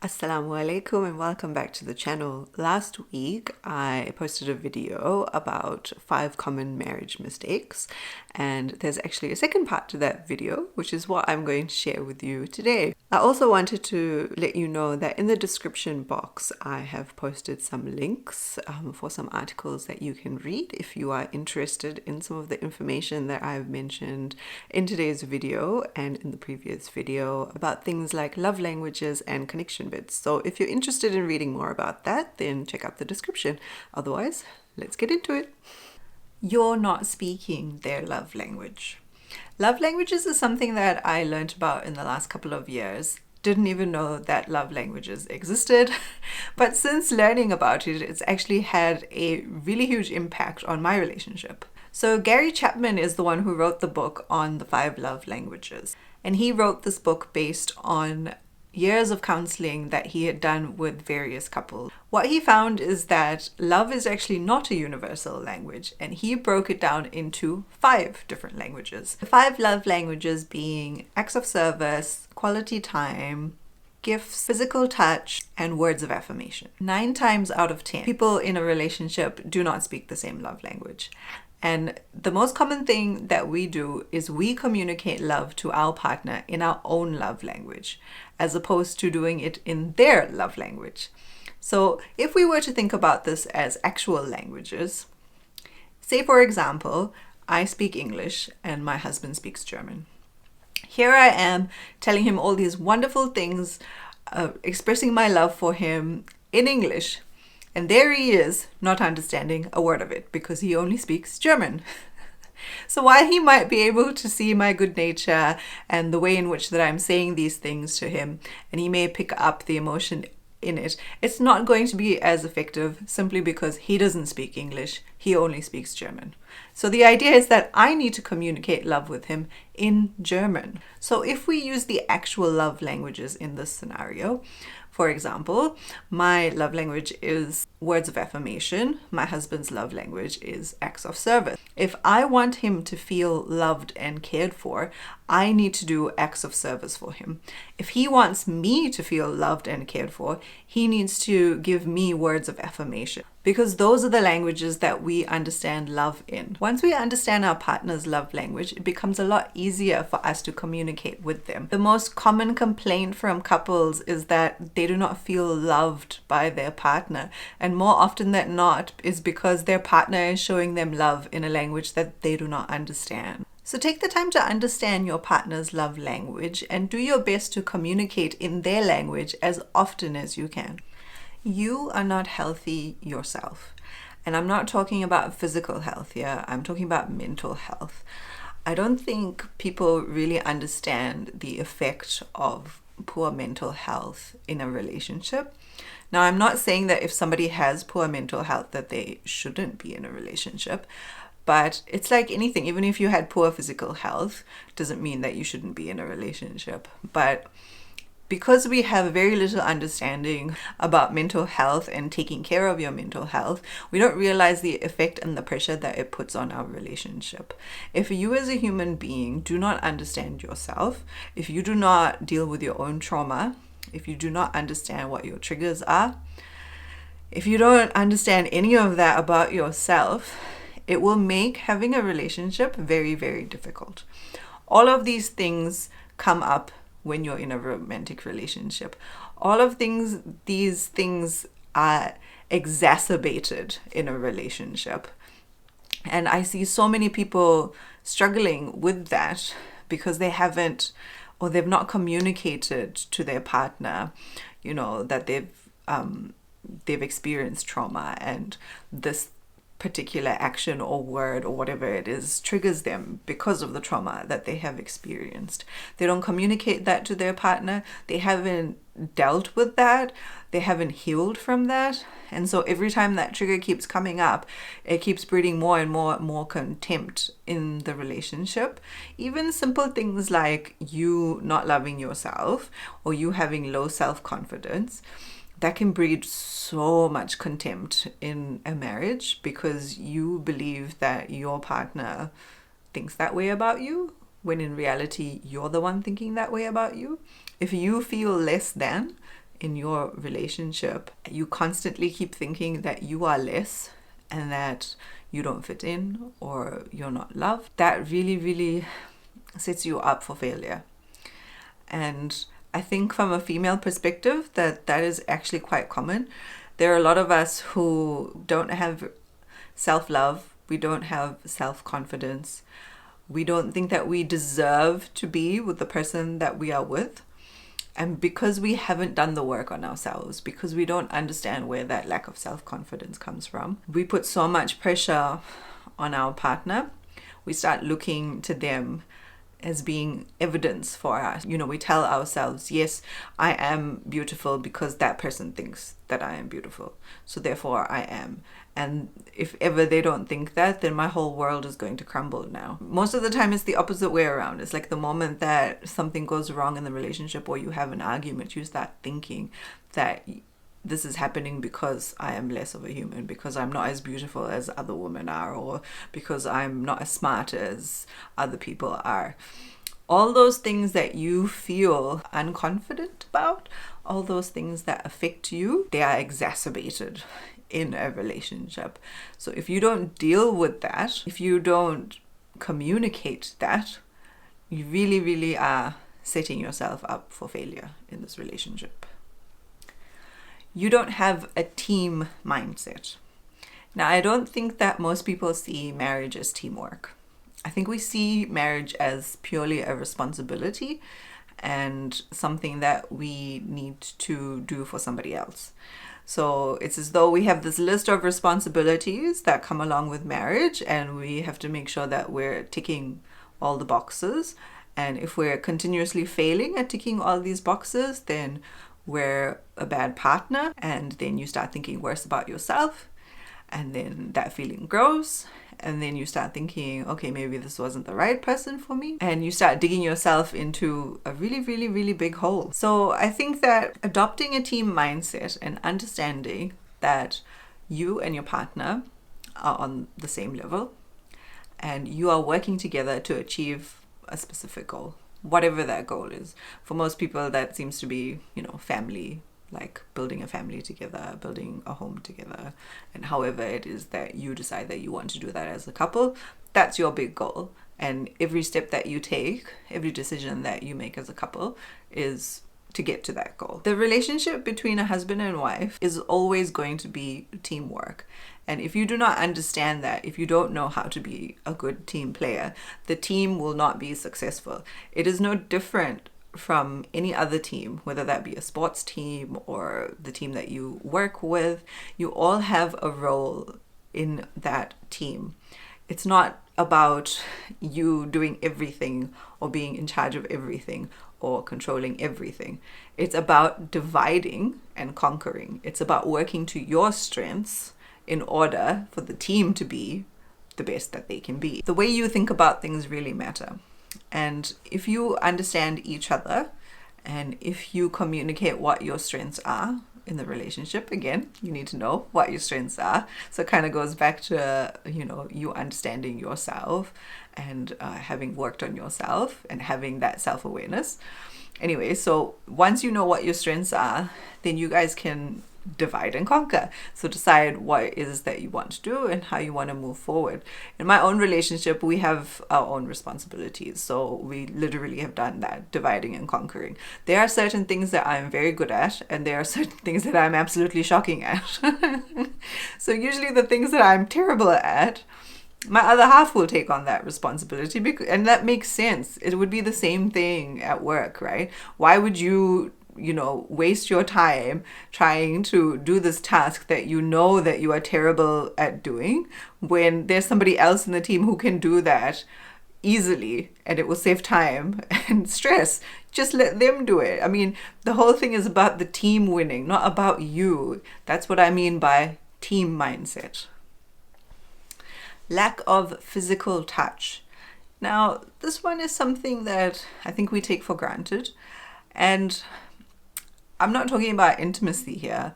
Assalamu alaikum and welcome back to the channel. Last week I posted a video about 5 common marriage mistakes, and there's actually a second part to that video, which is what I'm going to share with you today. I also wanted to let you know that in the description box I have posted some links for some articles that you can read if you are interested in some of the information that I've mentioned in today's video and in the previous video about things like love languages and connection bits. So if you're interested in reading more about that, then check out the description. Otherwise, let's get into it. You're not speaking their love language. Love languages is something that I learned about in the last couple of years. Didn't even know that love languages existed, but since learning about it, it's actually had a really huge impact on my relationship. So Gary Chapman is the one who wrote the book on the 5 love languages, and he wrote this book based on years of counseling that he had done with various couples. What he found is that love is actually not a universal language, and he broke it down into 5 different languages. The 5 love languages being acts of service, quality time, gifts, physical touch, and words of affirmation. 9 times out of 10, people in a relationship do not speak the same love language. And the most common thing that we do is we communicate love to our partner in our own love language, as opposed to doing it in their love language. So if we were to think about this as actual languages, say for example, I speak English and my husband speaks German. Here I am telling him all these wonderful things, expressing my love for him in English. And there he is, not understanding a word of it because he only speaks German. So while he might be able to see my good nature and the way in which that I'm saying these things to him, and he may pick up the emotion in it, it's not going to be as effective simply because he doesn't speak English, he only speaks German. So the idea is that I need to communicate love with him in German. So if we use the actual love languages in this scenario, for example, my love language is words of affirmation. My husband's love language is acts of service. If I want him to feel loved and cared for, I need to do acts of service for him. If he wants me to feel loved and cared for, he needs to give me words of affirmation, because those are the languages that we understand love in. Once we understand our partner's love language, it becomes a lot easier for us to communicate with them. The most common complaint from couples is that they do not feel loved by their partner, and more often than not is because their partner is showing them love in a language that they do not understand. So take the time to understand your partner's love language and do your best to communicate in their language as often as you can. You are not healthy yourself. And I'm not talking about physical health here, I'm talking about mental health. I don't think people really understand the effect of poor mental health in a relationship. Now, I'm not saying that if somebody has poor mental health that they shouldn't be in a relationship, but it's like anything. Even if you had poor physical health, doesn't mean that you shouldn't be in a relationship. But because we have very little understanding about mental health and taking care of your mental health, we don't realize the effect and the pressure that it puts on our relationship. If you as a human being do not understand yourself, if you do not deal with your own trauma, if you do not understand what your triggers are, if you don't understand any of that about yourself, it will make having a relationship very, very difficult. All of these things come up when you're in a romantic relationship. All of these things are exacerbated in a relationship. And I see so many people struggling with that because they haven't, or they've not communicated to their partner, that they've experienced trauma, and this particular action or word or whatever it is triggers them because of the trauma that they have experienced. They don't communicate that to their partner. They haven't dealt with that. They haven't healed from that. And so every time that trigger keeps coming up, it keeps breeding more and more contempt in the relationship. Even simple things like you not loving yourself or you having low self-confidence, that can breed so much contempt in a marriage because you believe that your partner thinks that way about you, when in reality you're the one thinking that way about you. If you feel less than in your relationship, you constantly keep thinking that you are less and that you don't fit in or you're not loved, that really, really sets you up for failure. And I think from a female perspective that is actually quite common. There are a lot of us who don't have self-love, we don't have self-confidence, we don't think that we deserve to be with the person that we are with. And because we haven't done the work on ourselves, because we don't understand where that lack of self-confidence comes from, we put so much pressure on our partner. We start looking to them as being evidence for us. We tell ourselves, yes, I am beautiful because that person thinks that I am beautiful, so therefore I am. And if ever they don't think that, then my whole world is going to crumble now. Most of the time it's the opposite way around. It's like the moment that something goes wrong in the relationship or you have an argument, you start thinking that this is happening because I am less of a human, because I'm not as beautiful as other women are, or because I'm not as smart as other people are. All those things that you feel unconfident about, all those things that affect you, they are exacerbated in a relationship. So if you don't deal with that, if you don't communicate that, you really, really are setting yourself up for failure in this relationship. You don't have a team mindset. Now, I don't think that most people see marriage as teamwork. I think we see marriage as purely a responsibility and something that we need to do for somebody else. So it's as though we have this list of responsibilities that come along with marriage, and we have to make sure that we're ticking all the boxes. And if we're continuously failing at ticking all these boxes, then we're a bad partner, and then you start thinking worse about yourself, and then that feeling grows, and then you start thinking, okay, maybe this wasn't the right person for me, and you start digging yourself into a really, really, really big hole. So I think that adopting a team mindset and understanding that you and your partner are on the same level and you are working together to achieve a specific goal, whatever that goal is. For most people, that seems to be, family, like building a family together, building a home together, and however it is that you decide that you want to do that as a couple, that's your big goal. And every step that you take, every decision that you make as a couple is to get to that goal. The relationship between a husband and wife is always going to be teamwork. And if you do not understand that, if you don't know how to be a good team player, the team will not be successful. It is no different from any other team, whether that be a sports team or the team that you work with. You all have a role in that team. It's not about you doing everything or being in charge of everything or controlling everything. It's about dividing and conquering. It's about working to your strengths in order for the team to be the best that they can be. The way you think about things really matter. And if you understand each other and if you communicate what your strengths are in the relationship, again, you need to know what your strengths are. So it kind of goes back to, you understanding yourself and having worked on yourself and having that self-awareness. Anyway, so once you know what your strengths are, then you guys can divide and conquer. So decide what it is that you want to do and how you want to move forward. In my own relationship, we have our own responsibilities. So we literally have done that, dividing and conquering. There are certain things that I'm very good at, and there are certain things that I'm absolutely shocking at. So usually the things that I'm terrible at, my other half will take on that responsibility, and that makes sense. It would be the same thing at work, right? Why would you waste your time trying to do this task that you know that you are terrible at doing when there's somebody else in the team who can do that easily and it will save time and stress? Just let them do it. I mean, the whole thing is about the team winning, not about you. That's what I mean by team mindset. Lack of physical touch. Now, this one is something that I think we take for granted, and I'm not talking about intimacy here.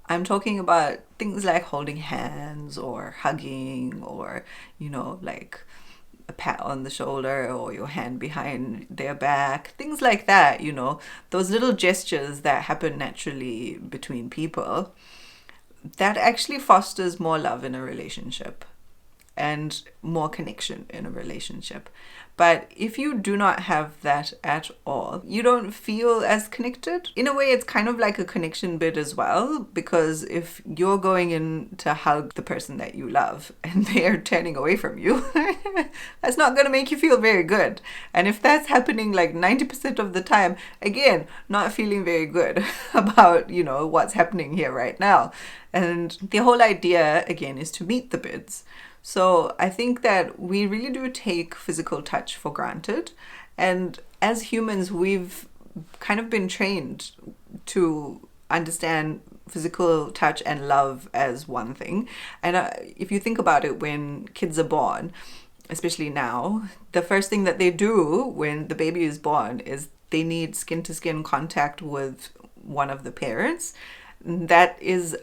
I'm talking about things like holding hands or hugging or, like a pat on the shoulder or your hand behind their back, things like that, those little gestures that happen naturally between people, that actually fosters more love in a relationship and more connection in a relationship. But if you do not have that at all, you don't feel as connected. In a way, it's kind of like a connection bit as well, because if you're going in to hug the person that you love and they're turning away from you, that's not going to make you feel very good. And if that's happening like 90% of the time, again, not feeling very good about, what's happening here right now. And the whole idea, again, is to meet the bids. So I think that we really do take physical touch for granted. And as humans, we've kind of been trained to understand physical touch and love as one thing. And if you think about it, when kids are born, especially now, the first thing that they do when the baby is born is they need skin-to-skin contact with one of the parents. That is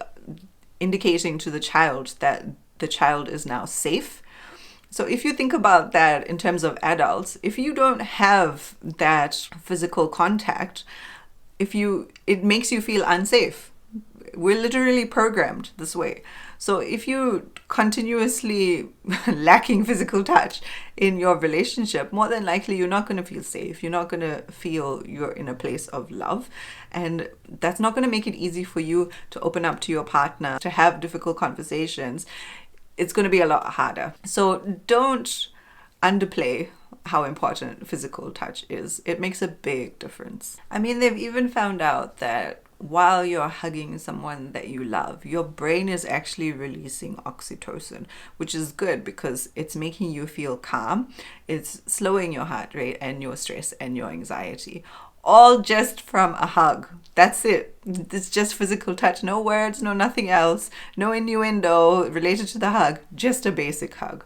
indicating to the child that the child is now safe. So if you think about that in terms of adults, if you don't have that physical contact, it makes you feel unsafe. We're literally programmed this way. So if you continuously lacking physical touch in your relationship, more than likely you're not going to feel safe. You're not going to feel you're in a place of love. And that's not going to make it easy for you to open up to your partner, to have difficult conversations. It's going to be a lot harder. So don't underplay how important physical touch is. It makes a big difference. I mean, they've even found out that while you're hugging someone that you love, your brain is actually releasing oxytocin, which is good because it's making you feel calm. It's slowing your heart rate and your stress and your anxiety. All just from a hug. That's it. It's just physical touch. No words, no nothing else. No innuendo related to the hug. Just a basic hug.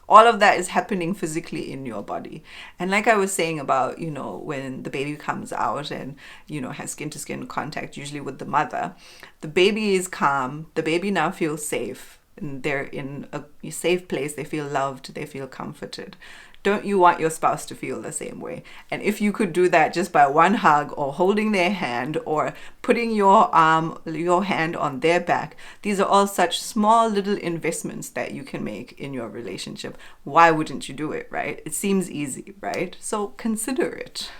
All of that is happening physically in your body. And like I was saying about, when the baby comes out and, has skin-to-skin contact, usually with the mother, the baby is calm. The baby now feels safe. And they're in a safe place. They feel loved. They feel comforted. Don't you want your spouse to feel the same way? And if you could do that just by one hug or holding their hand or putting your hand on their back, these are all such small little investments that you can make in your relationship. Why wouldn't you do it, right? It seems easy, right? So consider it.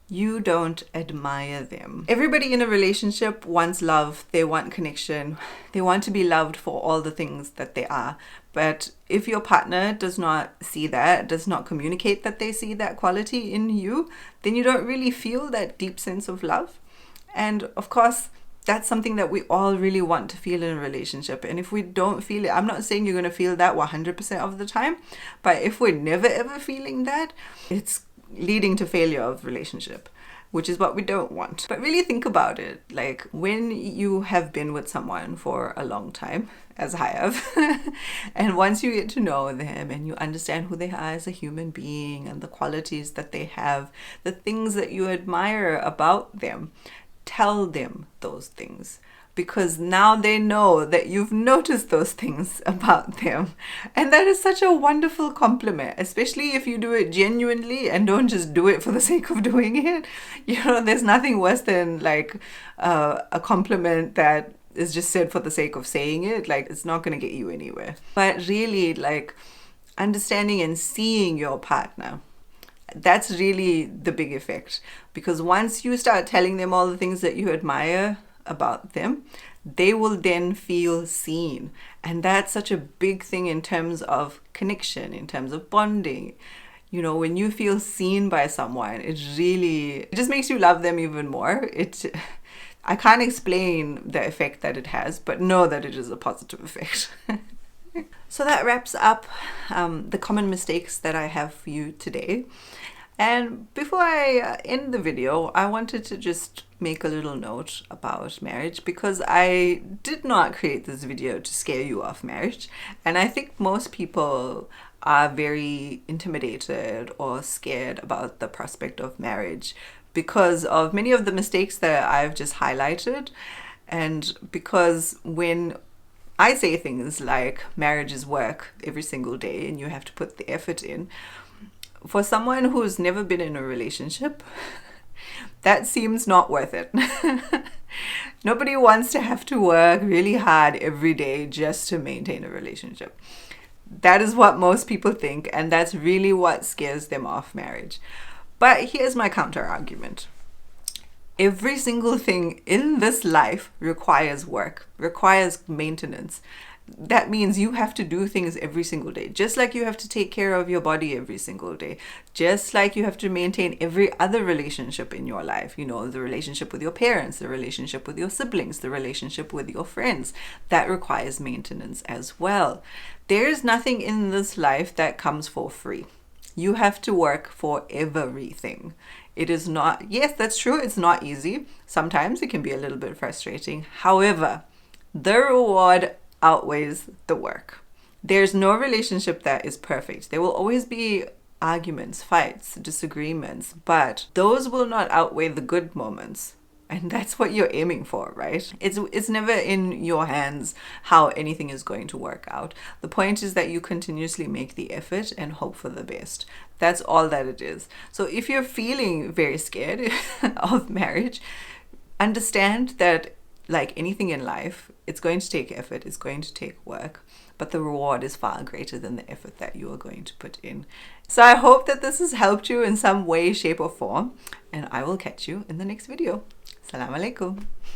You don't admire them. Everybody in a relationship wants love. They want connection. They want to be loved for all the things that they are. But if your partner does not see that, does not communicate that they see that quality in you, then you don't really feel that deep sense of love. And of course, that's something that we all really want to feel in a relationship. And if we don't feel it, I'm not saying you're going to feel that 100% of the time, but if we're never ever feeling that, it's leading to failure of relationship, which is what we don't want. But really think about it. Like when you have been with someone for a long time, as I have, and once you get to know them and you understand who they are as a human being and the qualities that they have, the things that you admire about them, tell them those things. Because now they know that you've noticed those things about them. And that is such a wonderful compliment, especially if you do it genuinely and don't just do it for the sake of doing it. There's nothing worse than like a compliment that is just said for the sake of saying it. Like, it's not going to get you anywhere. But really, like, understanding and seeing your partner, that's really the big effect. Because once you start telling them all the things that you admire about them, they will then feel seen. And that's such a big thing in terms of connection, in terms of bonding. When you feel seen by someone, it just makes you love them even more. I can't explain the effect that it has, but know that it is a positive effect. So that wraps up the common mistakes that I have for you today. And before I end the video, I wanted to just make a little note about marriage, because I did not create this video to scare you off marriage. And I think most people are very intimidated or scared about the prospect of marriage because of many of the mistakes that I've just highlighted. And because when I say things like marriage is work every single day and you have to put the effort in. For someone who's never been in a relationship, that seems not worth it. Nobody wants to have to work really hard every day just to maintain a relationship. That is what most people think, and that's really what scares them off marriage. But here's my counter argument. Every single thing in this life requires work, requires maintenance. That means you have to do things every single day, just like you have to take care of your body every single day, just like you have to maintain every other relationship in your life. You know, the relationship with your parents, the relationship with your siblings, the relationship with your friends. That requires maintenance as well. There's nothing in this life that comes for free. You have to work for everything. It is not, yes, that's true, it's not easy. Sometimes it can be a little bit frustrating. However, the reward outweighs the work. There's no relationship that is perfect. There will always be arguments, fights, disagreements, but those will not outweigh the good moments. And that's what you're aiming for, right? It's never in your hands how anything is going to work out. The point is that you continuously make the effort and hope for the best. That's all that it is. So if you're feeling very scared of marriage, understand that like anything in life, it's going to take effort, it's going to take work, but the reward is far greater than the effort that you are going to put in. So I hope that this has helped you in some way, shape or form, and I will catch you in the next video. Assalamu alaikum.